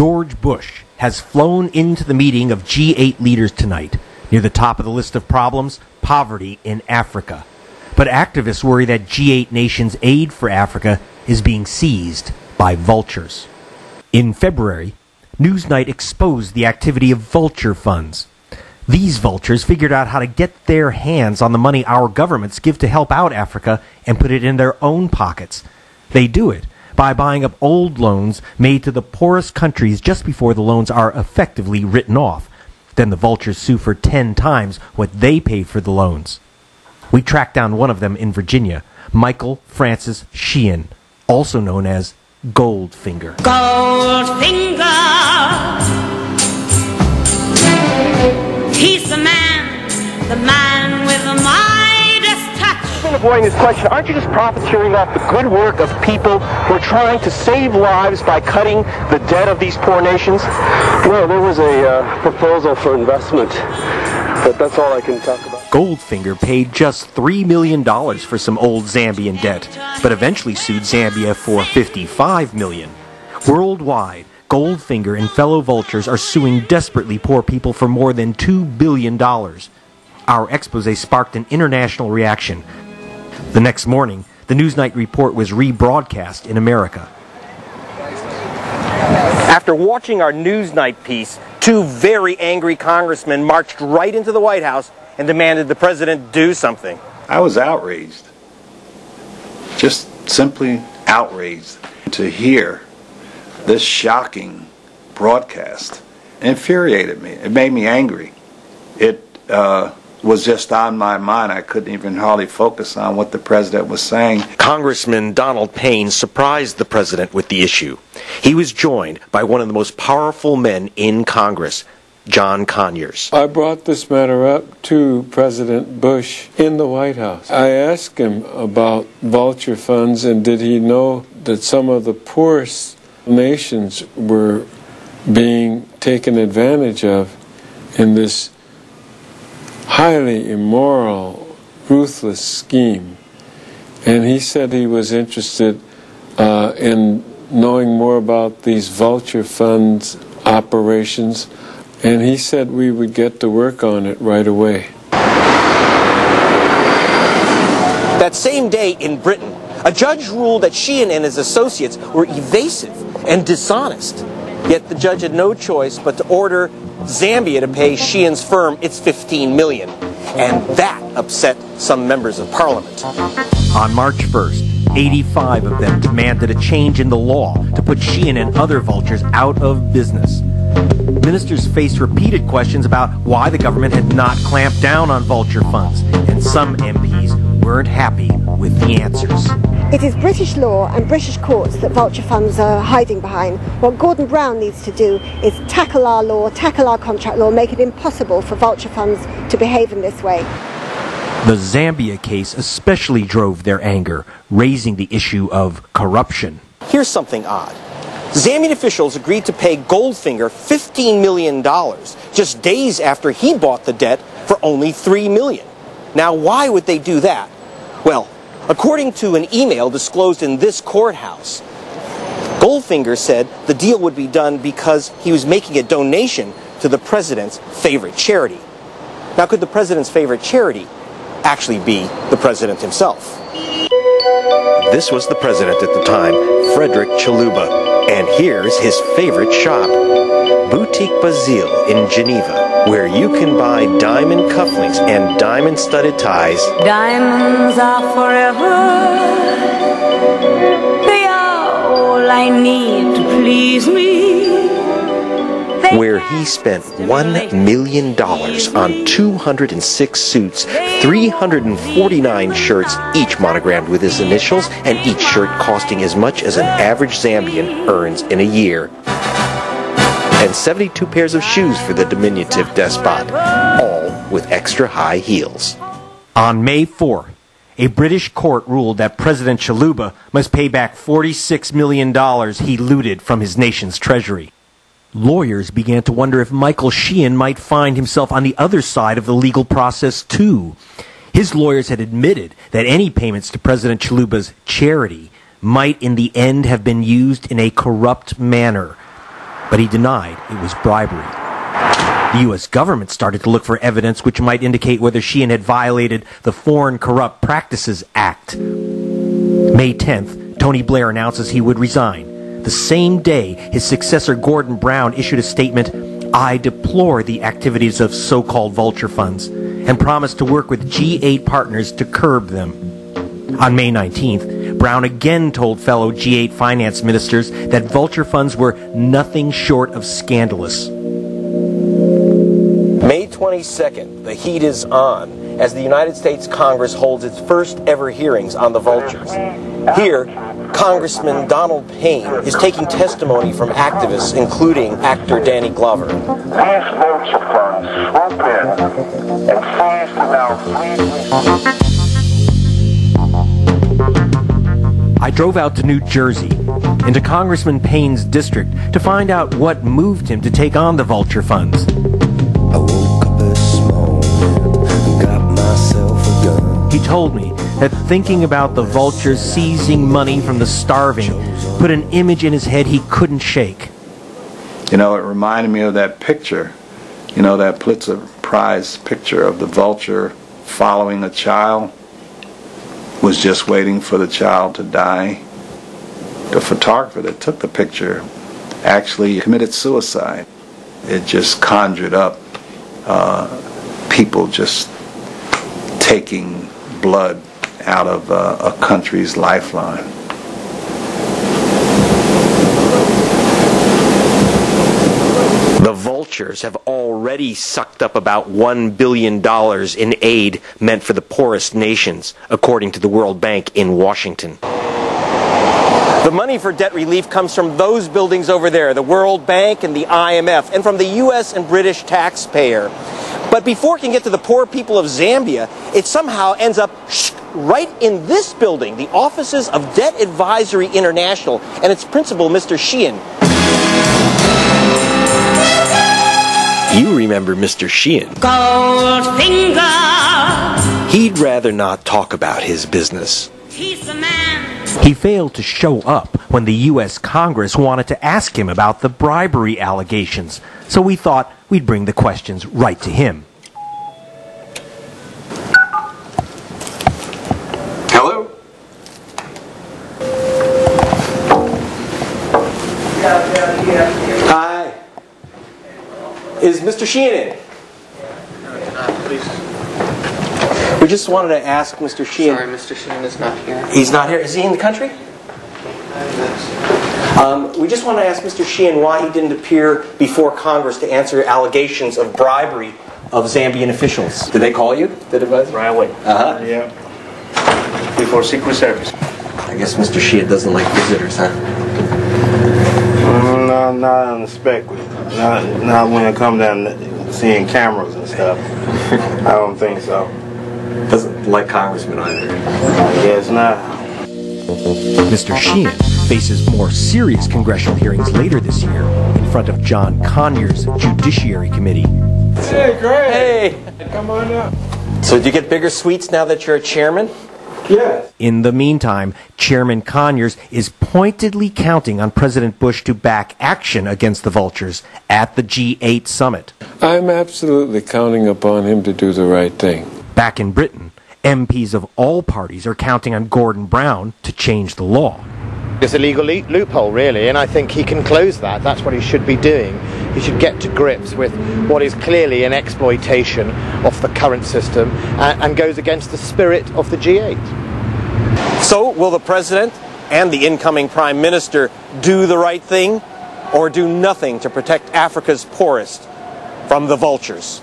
George Bush has flown into the meeting of G8 leaders tonight. Near the top of the list of problems, poverty in Africa. But activists worry that G8 nations' aid for Africa is being seized by vultures. In February, Newsnight exposed the activity of vulture funds. These vultures figured out how to get their hands on the money our governments give to help out Africa and put it in their own pockets. They do it by buying up old loans made to the poorest countries just before the loans are effectively written off. Then the vultures sue for 10 times what they pay for the loans. We tracked down one of them in Virginia, Michael Francis Sheehan, also known as Goldfinger. Goldfinger, he's the man with the Midas touch. I've been avoiding this question. Aren't you just profiteering off the good work of people who are trying to save lives by cutting the debt of these poor nations? No, there was a proposal for investment, but that's all I can talk about. Goldfinger paid just $3 million for some old Zambian debt, but eventually sued Zambia for $55 million. Worldwide, Goldfinger and fellow vultures are suing desperately poor people for more than $2 billion. Our expose sparked an international reaction. The next morning, the Newsnight report was rebroadcast in America. After watching our Newsnight piece, two very angry congressmen marched right into the White House and demanded the president do something. I was outraged, just simply outraged to hear this shocking broadcast. It infuriated me. It made me angry. It was just on my mind. I couldn't even hardly focus on what the president was saying. Congressman Donald Payne surprised the president with the issue. He was joined by one of the most powerful men in Congress, John Conyers. I brought this matter up to President Bush in the White House. I asked him about vulture funds and did he know that some of the poorest nations were being taken advantage of in this highly immoral, ruthless scheme. And he said he was interested in knowing more about these vulture funds operations, and he said we would get to work on it right away. That same day in Britain, a judge ruled that Sheehan and his associates were evasive and dishonest. Yet the judge had no choice but to order Zambia to pay Sheehan's firm its $15 million. And that upset some members of parliament. On March 1st, 85 of them demanded a change in the law to put Sheehan and other vultures out of business. Ministers faced repeated questions about why the government had not clamped down on vulture funds, and some MPs weren't happy with the answers. It is British law and British courts that vulture funds are hiding behind. What Gordon Brown needs to do is tackle our law, tackle our contract law, make it impossible for vulture funds to behave in this way. The Zambia case especially drove their anger, raising the issue of corruption. Here's something odd. Zambian officials agreed to pay Goldfinger $15 million just days after he bought the debt for only $3 million. Now, why would they do that? Well, according to an email disclosed in this courthouse, Goldfinger said the deal would be done because he was making a donation to the president's favorite charity. Now, could the president's favorite charity actually be the president himself? This was the president at the time, Frederick Chaluba. And here's his favorite shop, Boutique Basile in Geneva, where you can buy diamond cufflinks and diamond-studded ties. Diamonds are forever. They are all I need to please me. Where he spent $1 million on 206 suits, 349 shirts, each monogrammed with his initials, and each shirt costing as much as an average Zambian earns in a year. And 72 pairs of shoes for the diminutive despot, all with extra high heels. On May 4th, a British court ruled that President Chaluba must pay back $46 million he looted from his nation's treasury. Lawyers began to wonder if Michael Sheehan might find himself on the other side of the legal process, too. His lawyers had admitted that any payments to President Chaluba's charity might in the end have been used in a corrupt manner. but he denied it was bribery. The U.S. government started to look for evidence which might indicate whether Sheehan had violated the Foreign Corrupt Practices Act. May 10th, Tony Blair announces he would resign. The same day, his successor Gordon Brown issued a statement, "I deplore the activities of so-called vulture funds," and promised to work with G8 partners to curb them. On May 19th, Brown again told fellow G8 finance ministers that vulture funds were nothing short of scandalous. May 22nd, the heat is on as the United States Congress holds its first ever hearings on the vultures. Here, Congressman Donald Payne is taking testimony from activists, including actor Danny Glover. These vulture funds swoop in and seize the now I drove out to New Jersey, into Congressman Payne's district, to find out what moved him to take on the vulture funds. I woke up this morning and got myself a gun. He told me that thinking about the vultures seizing money from the starving put an image in his head he couldn't shake. You know, it reminded me of that picture, you know, that Pulitzer Prize picture of the vulture following a child, was just waiting for the child to die. The photographer that took the picture actually committed suicide. It just conjured up people just taking blood out of a country's lifeline. The vultures have already sucked up about $1 billion in aid meant for the poorest nations, according to the World Bank in Washington. The money for debt relief comes from those buildings over there, the World Bank and the IMF, and from the U.S. and British taxpayer. But before it can get to the poor people of Zambia, it somehow ends up right in this building, the offices of Debt Advisory International and its principal, Mr. Sheehan. You remember Mr. Sheehan. Goldfinger. He'd rather not talk about his business. He's the man. He failed to show up when the U.S. Congress wanted to ask him about the bribery allegations, so we thought we'd bring the questions right to him. Hello? Hi. Is Mr. Sheehan in? Please. We just wanted to ask Mr. Sheehan. Sorry, Mr. Sheehan is not here. He's not here. Is he in the country? We just want to ask Mr. Sheehan why he didn't appear before Congress to answer allegations of bribery of Zambian officials. Did they call you? Did it? Right away. Uh-huh. Yeah. Before Secret Service. I guess Mr. Sheehan doesn't like visitors, huh? No, not unexpected. Not when it comes down to seeing cameras and stuff. I don't think so. Doesn't like congressmen either. I guess not. Mr. Sheehan faces more serious congressional hearings later this year in front of John Conyers' Judiciary Committee. Hey, great. Hey! Come on up. So do you get bigger suites now that you're a chairman? Yes. In the meantime, Chairman Conyers is pointedly counting on President Bush to back action against the vultures at the G8 summit. I'm absolutely counting upon him to do the right thing. Back in Britain, MPs of all parties are counting on Gordon Brown to change the law. It's a legal loophole, really, and I think he can close that. That's what he should be doing. He should get to grips with what is clearly an exploitation of the current system and goes against the spirit of the G8. So, will the President and the incoming Prime Minister do the right thing or do nothing to protect Africa's poorest from the vultures?